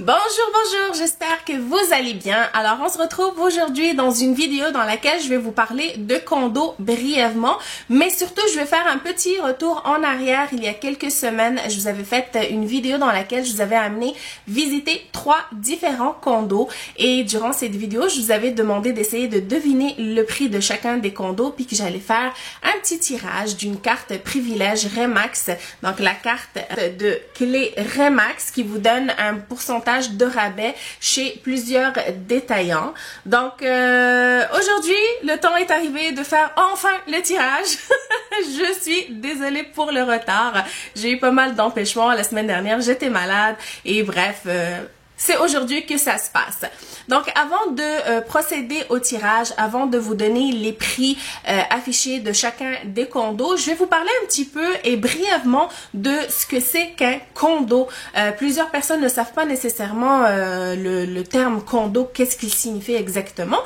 Bonjour, j'espère que vous allez bien. Alors, on se retrouve aujourd'hui dans une vidéo dans laquelle je vais vous parler de condos brièvement, mais surtout, je vais faire un petit retour en arrière. Il y a quelques semaines, je vous avais fait une vidéo dans laquelle je vous avais amené visiter 3 différents condos et durant cette vidéo, je vous avais demandé d'essayer de deviner le prix de chacun des condos puis que j'allais faire un petit tirage d'une carte privilège Remax, donc la carte de clé Remax qui vous donne un pourcentage de rabais chez plusieurs détaillants. Donc aujourd'hui, le temps est arrivé de faire enfin le tirage. Je suis désolée pour le retard. J'ai eu pas mal d'empêchements la semaine dernière, j'étais malade et bref, c'est aujourd'hui que ça se passe. Donc, avant de procéder au tirage, avant de vous donner les prix affichés de chacun des condos, je vais vous parler un petit peu et brièvement de ce que c'est qu'un condo. Plusieurs personnes ne savent pas nécessairement le terme condo, qu'est-ce qu'il signifie exactement.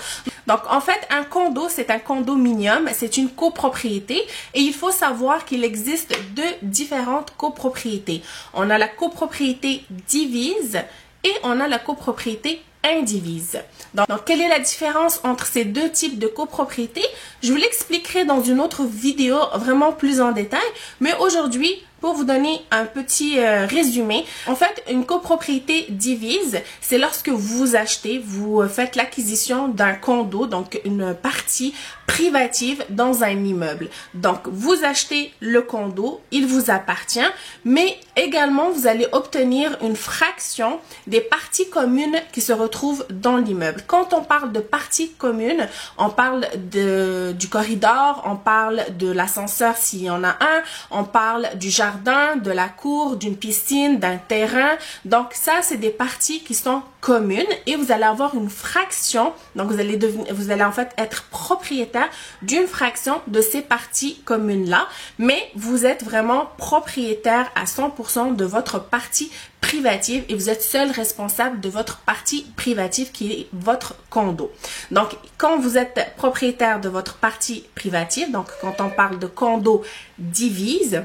Donc, en fait, un condo, c'est un condominium, c'est une copropriété et il faut savoir qu'il existe 2 différentes copropriétés. On a la copropriété divise et on a la copropriété indivise. Donc, quelle est la différence entre ces 2 types de copropriété? Je vous l'expliquerai dans une autre vidéo vraiment plus en détail, mais aujourd'hui, pour vous donner un petit résumé, en fait, une copropriété divise, c'est lorsque vous achetez, vous faites l'acquisition d'un condo, donc une partie privative dans un immeuble. Donc, vous achetez le condo, il vous appartient, mais également, vous allez obtenir une fraction des parties communes qui se retrouvent dans l'immeuble. Quand on parle de parties communes, on parle du corridor, on parle de l'ascenseur s'il y en a un, on parle du jardin, de la cour, d'une piscine, d'un terrain. Donc ça, c'est des parties qui sont communes et vous allez avoir une fraction. Donc vous allez en fait être propriétaire d'une fraction de ces parties communes-là, mais vous êtes vraiment propriétaire à 100% de votre partie privative et vous êtes seul responsable de votre partie privative qui est votre condo. Donc, quand vous êtes propriétaire de votre partie privative, donc quand on parle de condo divise,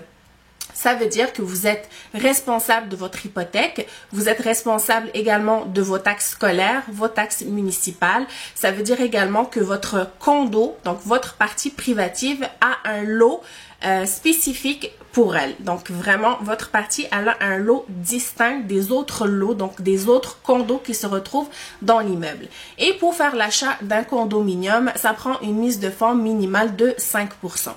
ça veut dire que vous êtes responsable de votre hypothèque, vous êtes responsable également de vos taxes scolaires, vos taxes municipales. Ça veut dire également que votre condo, donc votre partie privative, a un lot spécifique pour elle. Donc vraiment, votre partie, elle a un lot distinct des autres lots, donc des autres condos qui se retrouvent dans l'immeuble. Et pour faire l'achat d'un condominium, ça prend une mise de fonds minimale de 5%.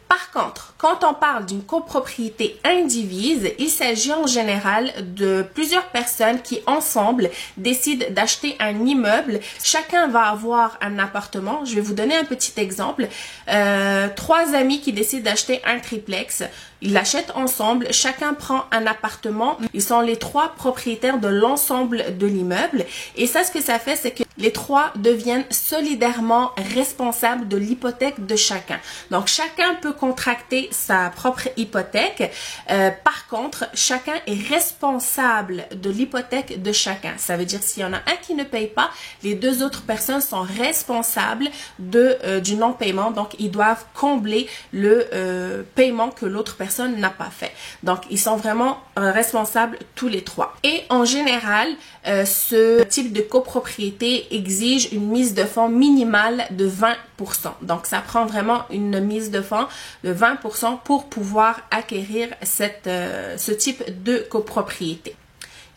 Par contre, quand on parle d'une copropriété indivise, il s'agit en général de plusieurs personnes qui ensemble décident d'acheter un immeuble. Chacun va avoir un appartement. Je vais vous donner un petit exemple. 3 amis qui décident d'acheter un triplex. Ils l'achètent ensemble, chacun prend un appartement. Ils sont les 3 propriétaires de l'ensemble de l'immeuble. Et ça, ce que ça fait, c'est que les 3 deviennent solidairement responsables de l'hypothèque de chacun. Donc, chacun peut contracter sa propre hypothèque. Par contre, chacun est responsable de l'hypothèque de chacun. Ça veut dire s'il y en a un qui ne paye pas, les 2 autres personnes sont responsables du non-paiement. Donc, ils doivent combler le paiement que l'autre personne n'a pas fait. Donc, ils sont vraiment responsables tous les 3. Et en général, ce type de copropriété exige une mise de fonds minimale de 20%. Donc, ça prend vraiment une mise de fonds de 20% pour pouvoir acquérir ce type de copropriété.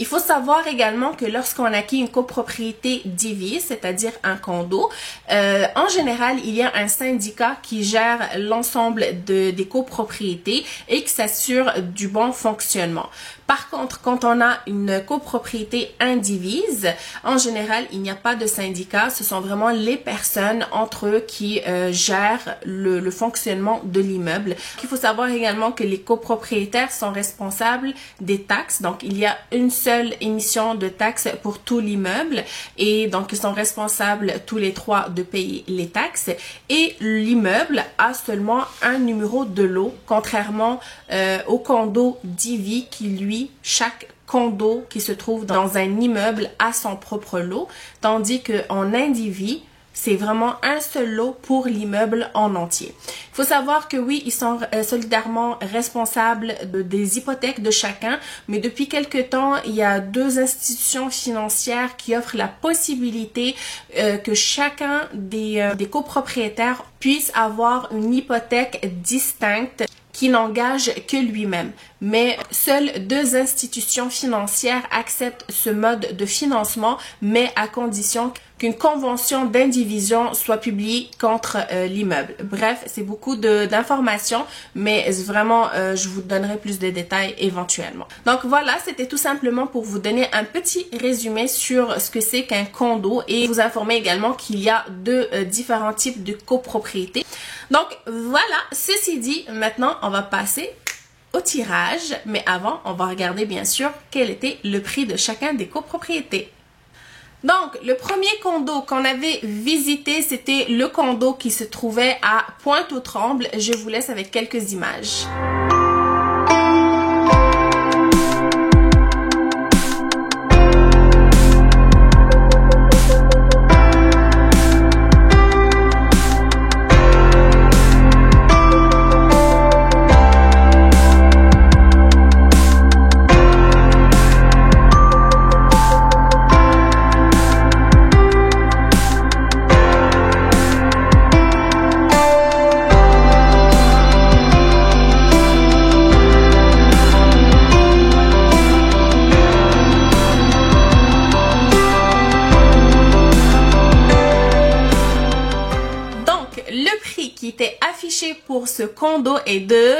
Il faut savoir également que lorsqu'on acquiert une copropriété divise, c'est-à-dire un condo, en général, il y a un syndicat qui gère l'ensemble des copropriétés et qui s'assure du bon fonctionnement. Par contre, quand on a une copropriété indivise, en général, il n'y a pas de syndicat. Ce sont vraiment les personnes entre eux qui gèrent le fonctionnement de l'immeuble. Il faut savoir également que les copropriétaires sont responsables des taxes. Donc, il y a une seule émission de taxes pour tout l'immeuble et donc ils sont responsables tous les 3 de payer les taxes. Et l'immeuble a seulement un numéro de lot, contrairement au condo divis qui, lui, chaque condo qui se trouve dans un immeuble a son propre lot, tandis qu'en indivis, C'est vraiment un seul lot pour l'immeuble en entier. Il faut savoir que oui, ils sont solidairement responsables des hypothèques de chacun, mais depuis quelque temps, il y a 2 institutions financières qui offrent la possibilité que chacun des copropriétaires puisse avoir une hypothèque distincte qui n'engage que lui-même. Mais seules 2 institutions financières acceptent ce mode de financement, mais à condition qu'une convention d'indivision soit publiée contre l'immeuble. Bref, c'est beaucoup d'informations, mais vraiment, je vous donnerai plus de détails éventuellement. Donc voilà, c'était tout simplement pour vous donner un petit résumé sur ce que c'est qu'un condo et vous informer également qu'il y a 2 différents types de copropriété. Donc voilà, ceci dit, maintenant on va passer au tirage, mais avant on va regarder bien sûr quel était le prix de chacun des copropriétés. Donc le premier condo qu'on avait visité, c'était le condo qui se trouvait à Pointe-aux-Trembles. Je vous laisse avec quelques images. Qui était affiché pour ce condo est de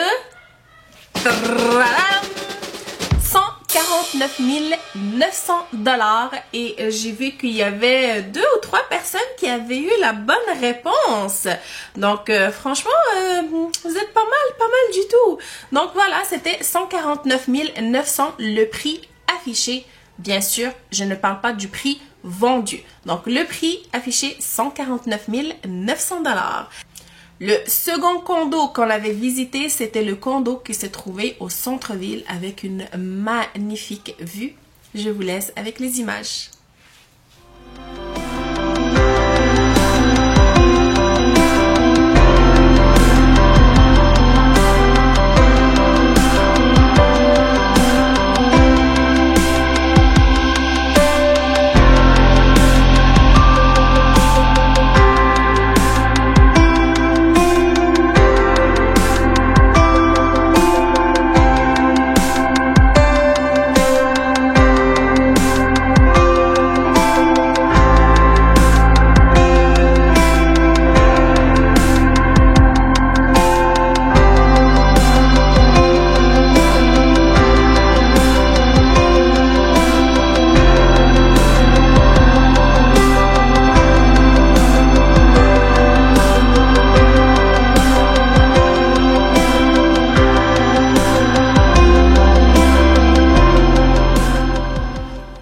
149 900 $, et j'ai vu qu'il y avait 2 ou 3 personnes qui avaient eu la bonne réponse. Donc franchement, vous êtes pas mal du tout. Donc voilà, c'était 149 900 le prix affiché. Bien sûr, je ne parle pas du prix vendu. Donc le prix affiché 149 900 $. Le second condo qu'on avait visité, c'était le condo qui se trouvait au centre-ville avec une magnifique vue. Je vous laisse avec les images.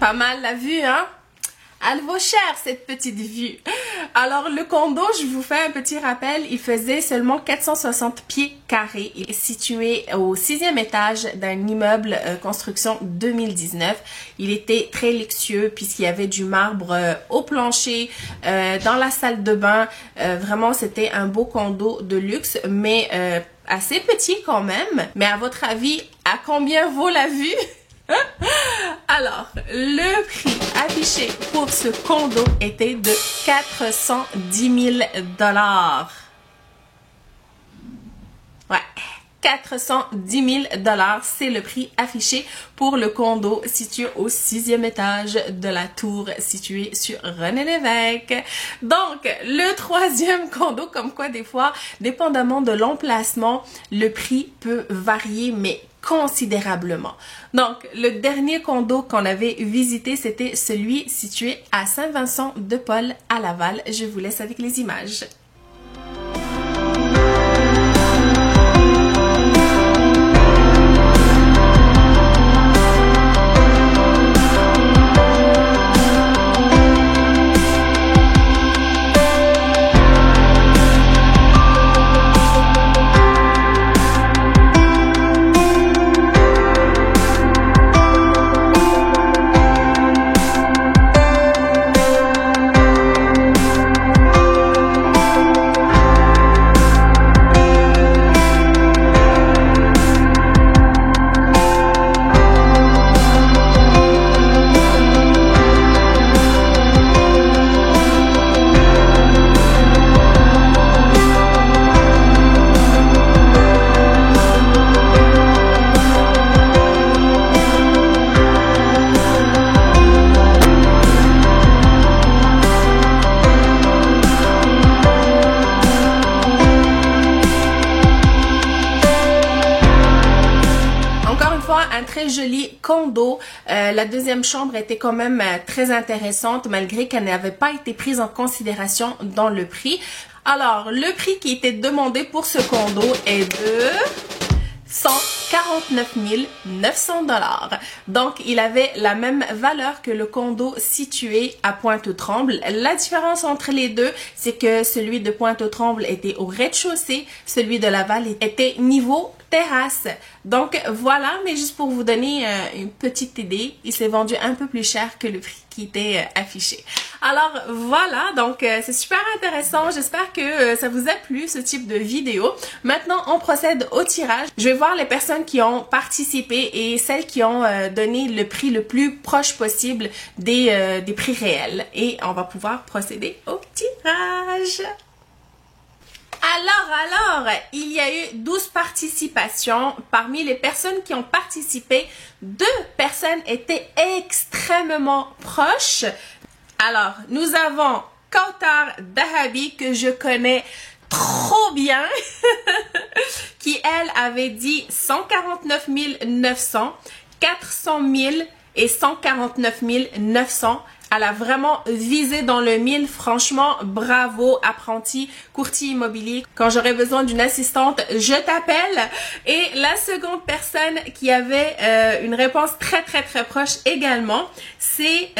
Pas mal la vue, hein? Elle vaut cher, cette petite vue. Alors, le condo, je vous fais un petit rappel, il faisait seulement 460 pieds carrés. Il est situé au 6e étage d'un immeuble construction 2019. Il était très luxueux puisqu'il y avait du marbre au plancher, dans la salle de bain. Vraiment, c'était un beau condo de luxe, mais assez petit quand même. Mais à votre avis, à combien vaut la vue? Alors, le prix affiché pour ce condo était de 410 000 $. Ouais, 410 000 $, c'est le prix affiché pour le condo situé au 6e étage de la tour située sur René Lévesque. Donc, le troisième condo, comme quoi des fois, dépendamment de l'emplacement, le prix peut varier, mais considérablement. Donc, le dernier condo qu'on avait visité, c'était celui situé à Saint-Vincent-de-Paul à Laval. Je vous laisse avec les images. très joli condo. La deuxième chambre était quand même très intéressante malgré qu'elle n'avait pas été prise en considération dans le prix. Alors, le prix qui était demandé pour ce condo est de 149 900 $. Donc, il avait la même valeur que le condo situé à Pointe-aux-Trembles. La différence entre les deux, c'est que celui de Pointe-aux-Trembles était au rez-de-chaussée, celui de Laval était niveau terrasse. Donc voilà, mais juste pour vous donner une petite idée, il s'est vendu un peu plus cher que le prix qui était affiché. Alors voilà, donc c'est super intéressant. J'espère que ça vous a plu ce type de vidéo. Maintenant, on procède au tirage. Je vais voir les personnes qui ont participé et celles qui ont donné le prix le plus proche possible des prix réels. Et on va pouvoir procéder au tirage. Alors, il y a eu 12 participations. Parmi les personnes qui ont participé, 2 personnes étaient extrêmement proches. Alors, nous avons Kautar Dahabi, que je connais trop bien, qui, elle, avait dit 149 900, 400 000 et 149 900. Elle a vraiment visé dans le mille. Franchement, bravo, apprenti courtier immobilier. Quand j'aurai besoin d'une assistante, je t'appelle. Et la seconde personne qui avait une réponse très proche également, c'est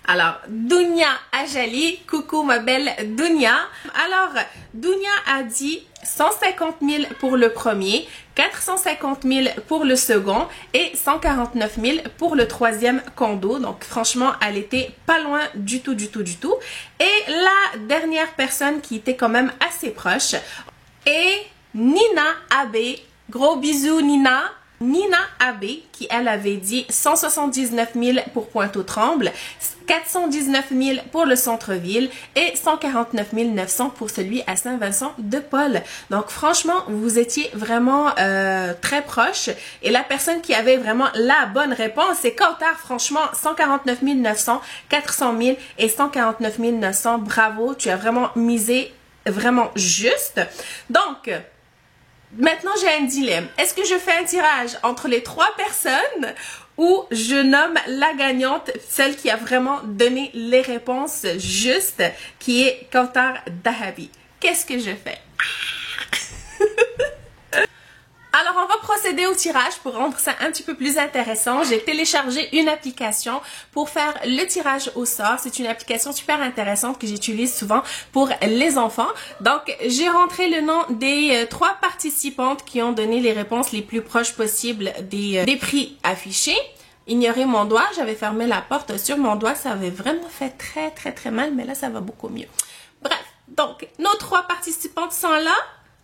alors Dounia Ajali. Coucou ma belle Dounia. Alors, Dounia a dit 150 000 pour le premier, 450 000 pour le second et 149 000 pour le troisième condo. Donc franchement, elle était pas loin du tout. Et la dernière personne qui était quand même assez proche est Nina Abbé. Gros bisous Nina. Nina Abbé, qui elle avait dit 179 000 pour Pointe-aux-Trembles, 419 000 pour le centre-ville et 149 900 pour celui à Saint-Vincent-de-Paul. Donc franchement, vous étiez vraiment très proche. Et la personne qui avait vraiment la bonne réponse, c'est Kautar. Franchement, 149 900, 400 000 et 149 900. Bravo, tu as vraiment misé vraiment juste. Donc, maintenant, j'ai un dilemme. Est-ce que je fais un tirage entre les 3 personnes ou je nomme la gagnante, celle qui a vraiment donné les réponses justes, qui est Kautar Dahabi? Qu'est-ce que je fais? Alors, on va procéder au tirage pour rendre ça un petit peu plus intéressant. J'ai téléchargé une application pour faire le tirage au sort. C'est une application super intéressante que j'utilise souvent pour les enfants. Donc, j'ai rentré le nom des 3 participantes qui ont donné les réponses les plus proches possibles des prix affichés. Ignorez mon doigt, j'avais fermé la porte sur mon doigt. Ça avait vraiment fait très mal, mais là, ça va beaucoup mieux. Bref, donc, nos 3 participantes sont là.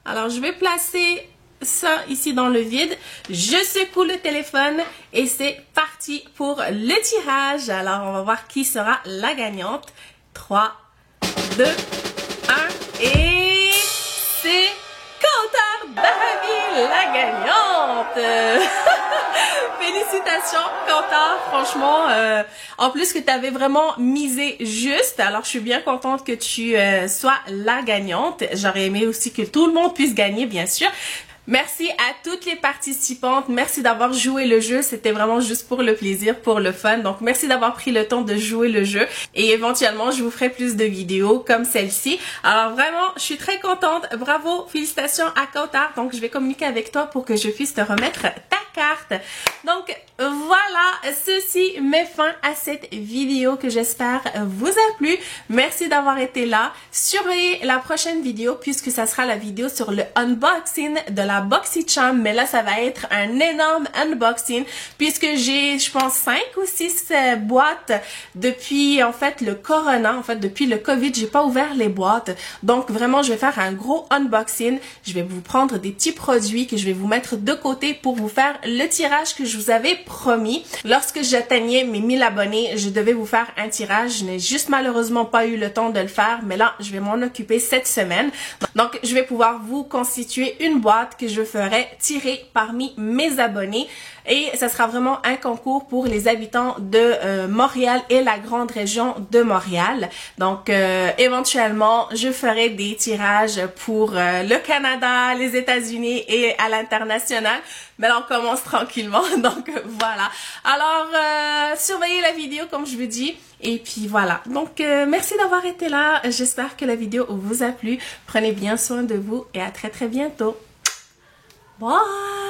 Alors, je vais placer ça ici dans le vide. Je secoue le téléphone et c'est parti pour le tirage. Alors, on va voir qui sera la gagnante. 3, 2, 1 et c'est Kautar Dahabi, la gagnante. Félicitations Kautar, franchement, en plus que tu avais vraiment misé juste, alors je suis bien contente que tu sois la gagnante. J'aurais aimé aussi que tout le monde puisse gagner, bien sûr. Merci à toutes les participantes. Merci d'avoir joué le jeu. C'était vraiment juste pour le plaisir, pour le fun. Donc, merci d'avoir pris le temps de jouer le jeu. Et éventuellement, je vous ferai plus de vidéos comme celle-ci. Alors, vraiment, je suis très contente. Bravo. Félicitations à Kautar. Donc, je vais communiquer avec toi pour que je puisse te remettre ta carte. Donc, voilà. Ceci met fin à cette vidéo que j'espère vous a plu. Merci d'avoir été là. Surveillez la prochaine vidéo puisque ça sera la vidéo sur le unboxing de la BoxyCharm, mais là ça va être un énorme unboxing puisque j'ai, je pense, 5 ou 6 boîtes depuis en fait le corona, depuis le Covid, j'ai pas ouvert les boîtes. Donc vraiment, je vais faire un gros unboxing. Je vais vous prendre des petits produits que je vais vous mettre de côté pour vous faire le tirage que je vous avais promis. Lorsque j'atteignais mes 1000 abonnés, je devais vous faire un tirage. Je n'ai juste malheureusement pas eu le temps de le faire, mais là, je vais m'en occuper cette semaine. Donc, je vais pouvoir vous constituer une boîte que je ferai tirer parmi mes abonnés. Et ça sera vraiment un concours pour les habitants de Montréal et la grande région de Montréal. Donc, éventuellement, je ferai des tirages pour le Canada, les États-Unis et à l'international. Mais là, on commence avance tranquillement. Donc voilà. Alors surveillez la vidéo comme je vous dis. Et puis voilà. Donc merci d'avoir été là. J'espère que la vidéo vous a plu. Prenez bien soin de vous et à très bientôt. Bye!